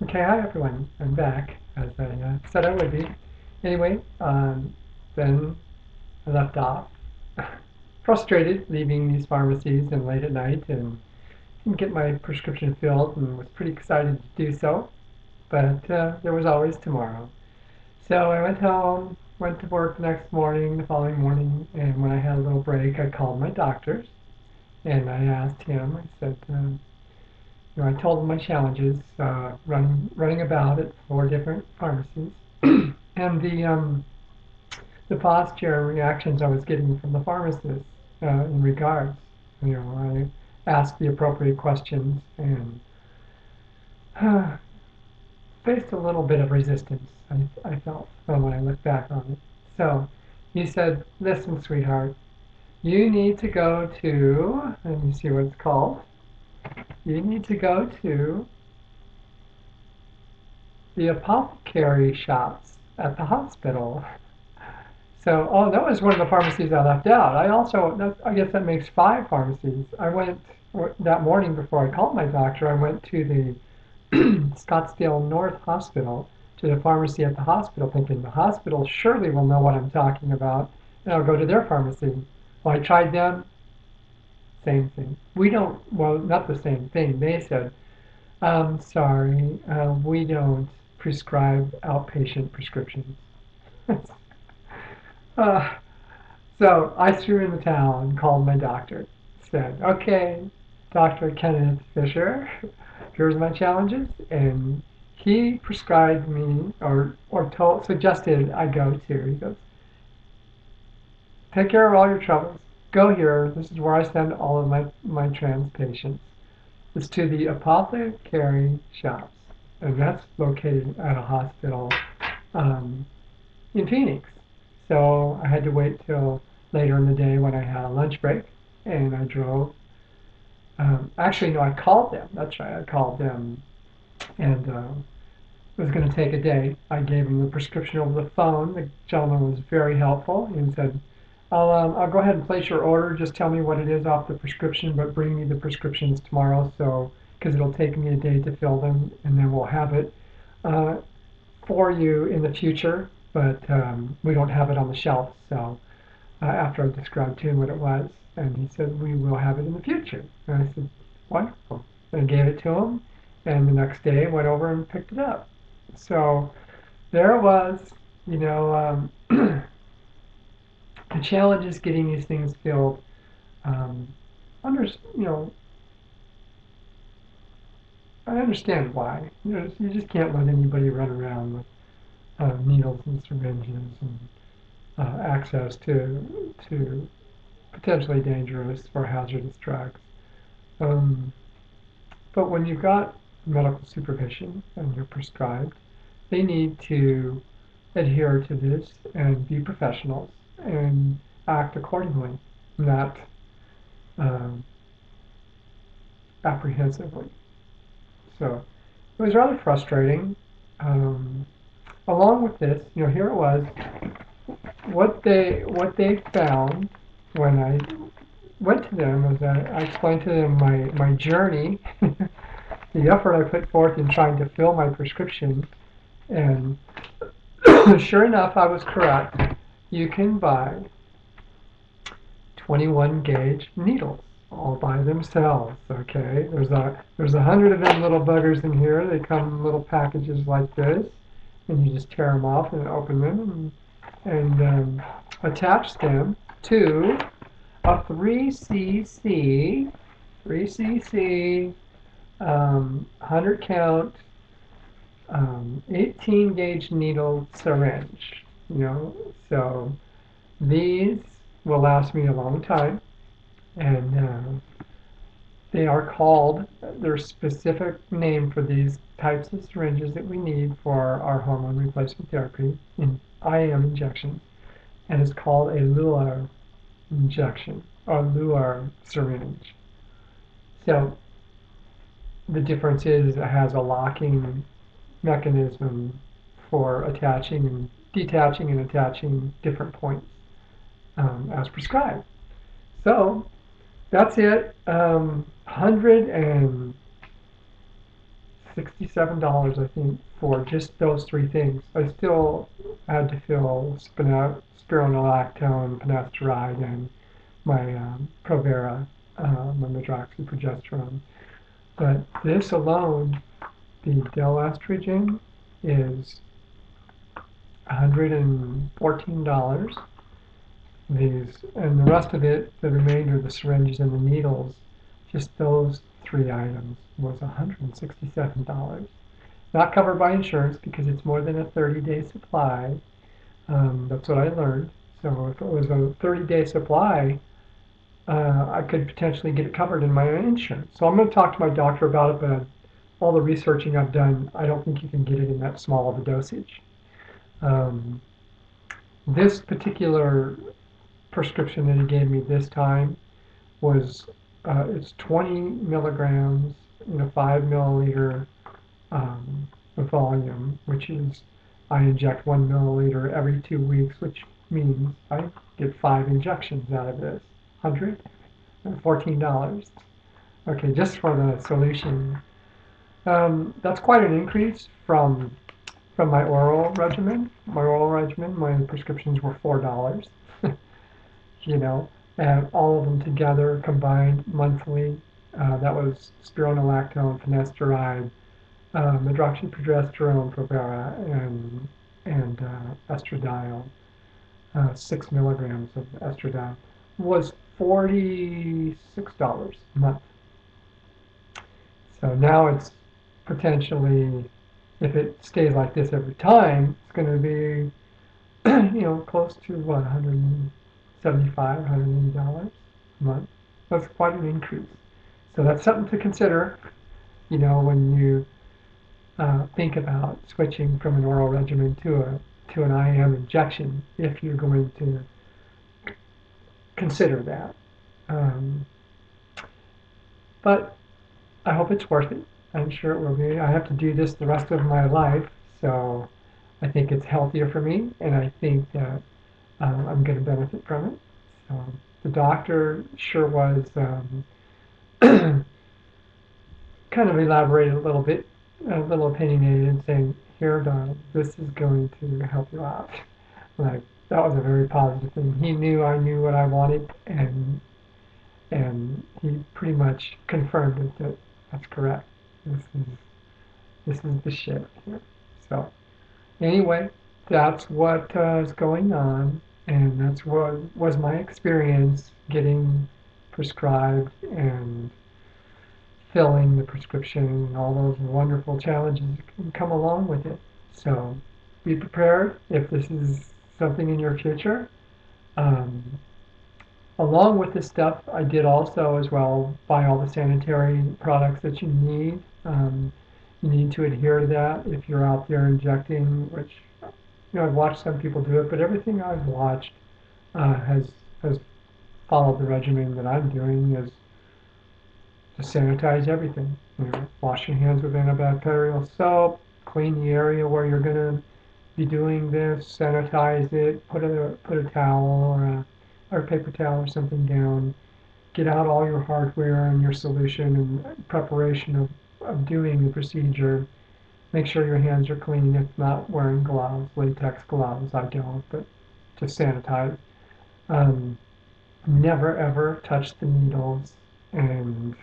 Okay, hi everyone. I'm back, as I said I would be. Anyway, then I left off, frustrated, leaving these pharmacies and late at night, and didn't get my prescription filled, and was pretty excited to do so. But there was always tomorrow. So I went home, went to work the next morning, the following morning, and when I had a little break, I called my doctors, and I asked him. I said, I told him my challenges, running about at 4 different pharmacies, and the posture and reactions I was getting from the pharmacists in regards. I asked the appropriate questions and faced a little bit of resistance. I felt when I look back on it. So he said, "Listen, sweetheart, you need to go to. Let me see what it's called. You need to go to the apothecary shops at the hospital." So, oh, that was one of the pharmacies I left out. I guess that makes 5 pharmacies. I went that morning before I called my doctor. I went to the Scottsdale North Hospital, to the pharmacy at the hospital, thinking the hospital surely will know what I'm talking about, and I'll go to their pharmacy. Well, I tried them, same thing. We don't, well, not the same thing. They said, sorry, we don't prescribe outpatient prescriptions. uh, so I threw in the towel and called my doctor. Said, okay, Dr. Kenneth Fisher, here's my challenges. And he prescribed me, suggested I go to. He goes, take care of all your troubles. Go here. This is where I send all of my trans patients. It's to the apothecary shops. And that's located at a hospital um, in Phoenix. So I had to wait till later in the day when I had a lunch break, and I drove. Actually, no, I called them. That's right, I called them, and it was going to take a day. I gave him the prescription over the phone. The gentleman was very helpful and said, I'll go ahead and place your order. Just tell me what it is off the prescription, but bring me the prescriptions tomorrow, so because it'll take me a day to fill them, and then we'll have it uh, for you in the future. But we don't have it on the shelf, so after I described to him what it was, and he said, we will have it in the future. And I said, wonderful. And I gave it to him, and the next day I went over and picked it up. So there it was, you know, the challenge is getting these things filled. Um, under, you know, I understand why. You just can't let anybody run around with needles and syringes and access to potentially dangerous or hazardous drugs. Um, but when you've got medical supervision and you're prescribed, they need to adhere to this and be professionals and act accordingly, not um, apprehensively. So it was rather frustrating. Um, Along with this, here it was. What they found when I went to them was that I explained to them my journey, the effort I put forth in trying to fill my prescription, and sure enough, I was correct. You can buy 21 gauge needles all by themselves. Okay, there's 100 of them little buggers in here. They come in little packages like this, and you just tear them off and open them and attach them to a 3cc 100 count 18 gauge needle syringe. So these will last me a long time, and they are called, their specific name for these types of syringes that we need for our hormone replacement therapy in IM injection, and it's called a Luar injection or Luar syringe. So the difference is it has a locking mechanism for attaching and detaching and attaching different points as prescribed. So that's it. 160 $67, I think, for just those three things. I still had to fill spironolactone, finasteride, and my Provera, my medroxyprogesterone. But this alone, the delaestrogen, is $114. And the rest of it, the remainder, the syringes and the needles, just those three items was $167. Not covered by insurance because it's more than a 30-day supply. That's what I learned. So if it was a 30-day supply, I could potentially get it covered in my insurance. So I'm going to talk to my doctor about it, but all the researching I've done, I don't think you can get it in that small of a dosage. This particular prescription that he gave me this time was it's 20 milligrams in a 5 milliliter volume, which is I inject 1 milliliter every 2 weeks, which means I get 5 injections out of this. $114. Okay, just for the solution. That's quite an increase from my oral regimen. My prescriptions were $4. You know, and all of them together combined monthly. That was spironolactone, finasteride, medroxyprogesterone, Provera, and estradiol. 6 milligrams of estradiol was $46 a month. So now it's potentially, if it stays like this every time, it's going to be, close to what, $175, $180 a month. That's quite an increase. So that's something to consider, when you think about switching from an oral regimen to an IM injection, if you're going to consider that. But I hope it's worth it. I'm sure it will be. I have to do this the rest of my life, so I think it's healthier for me, and I think that I'm going to benefit from it. So the doctor sure was kind of elaborated a little bit, a little opinionated, saying, "Here, Donald, this is going to help you out." Like, that was a very positive thing. He knew I knew what I wanted, and he pretty much confirmed it that that's correct. This is the shit here. So anyway, that's what is going on, and that's what was my experience getting prescribed and filling the prescription and all those wonderful challenges that can come along with it. So be prepared if this is something in your future. Along with this stuff, I did also as well buy all the sanitary products that you need. You need to adhere to that if you're out there injecting, which I've watched some people do it, but everything I've watched has followed the regimen that I'm doing is to sanitize everything. Wash your hands with antibacterial soap, clean the area where you're going to be doing this, sanitize it, put a towel or a paper towel or something down, get out all your hardware and your solution and preparation of doing the procedure. Make sure your hands are clean if not wearing gloves, latex gloves. I don't, but just sanitize. Never ever touch the needles, and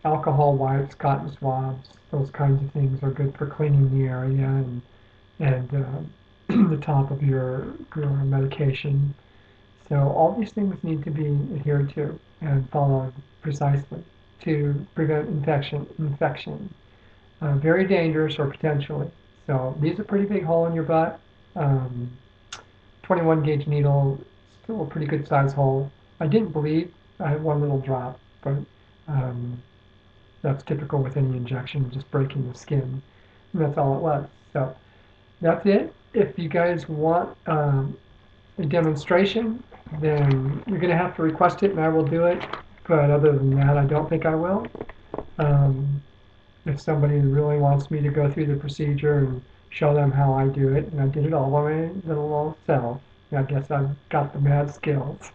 alcohol wipes, cotton swabs, those kinds of things are good for cleaning the area and the top of your medication. So all these things need to be adhered to and followed precisely to prevent infection. Very dangerous or potentially. So leaves a pretty big hole in your butt. 21 gauge needle, still a pretty good size hole. I didn't bleed. I had one little drop, but that's typical with any injection, just breaking the skin. And that's all it was. So that's it. If you guys want a demonstration, then you're going to have to request it and I will do it. But other than that, I don't think I will. If somebody really wants me to go through the procedure and show them how I do it, and I did it all by my little old self, I guess I've got the mad skills.